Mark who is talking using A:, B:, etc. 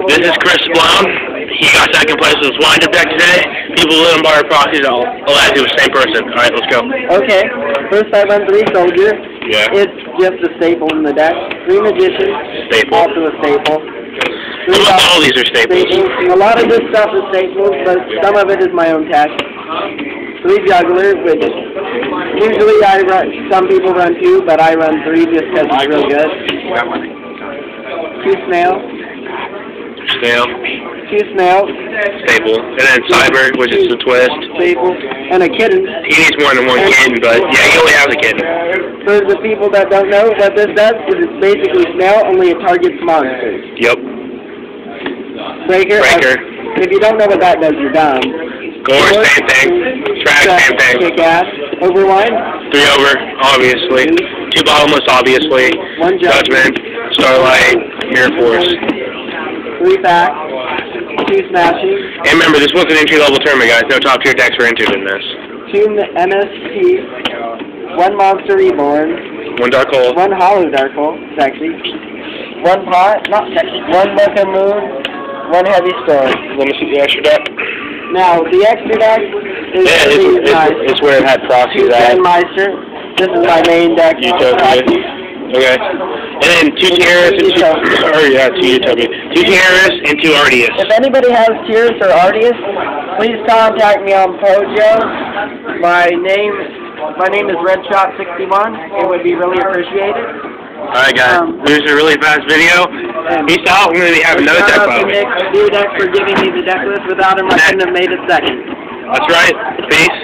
A: This is Chris Brown. He got second place in his wind-up deck today. People who live in bar proxies, I'll add to the same person. Alright, let's go.
B: Okay. First I run 3 soldiers.
A: Yeah.
B: It's just a staple in the deck. 3 magicians.
A: Staple.
B: Also a staple.
A: All these are staples.
B: A lot of this stuff is staples, but some of it is my own tech. 3 jugglers, which usually some people run 2, but I run 3 just because it's real good. 2 snails.
A: Snail.
B: 2 snails.
A: Staple. And then cyber, which is the twist.
B: Staple. And a kitten.
A: He needs more than 1 kitten, but yeah, he only has a kitten.
B: For the people that don't know what this does, it's basically snail, only it targets monsters.
A: Yep.
B: Breaker. If you don't know what that does, you're dumb.
A: Gore, same thing. Track, same thing.
B: Kick ass. Overwind.
A: 3 over, obviously. 2 bottomless, obviously.
B: 1
A: Judgment. Starlight. Mirror Force.
B: 3 back. 2 smashing.
A: And remember, this was an entry-level tournament, guys. No top-tier decks were entered in this.
B: 2 MST. 1 Monster Reborn.
A: 1 Dark Hole.
B: 1 Hollow Dark Hole. Sexy. 1 Pot. Not sexy. 1 Book of Moon. 1 Heavy Storm.
A: Let me see the extra deck.
B: Now, the extra deck is nice.
A: It's where it had proxies
B: 2
A: at.
B: Meister. This is my main deck.
A: Utopia. Okay. And then 2 Terrorists and 2 Utopia. 2 Terrorists and 2 Ardius.
B: If anybody has Tears or Ardius, please contact me on Pojo. My name is RedShot61. It would be really appreciated.
A: Alright guys, this is a really fast video. Peace out. We're going to be having another deck by the way.
B: Thank you, Deck, for giving me the deck list. Without him, I couldn't have made it second.
A: That's right. Peace.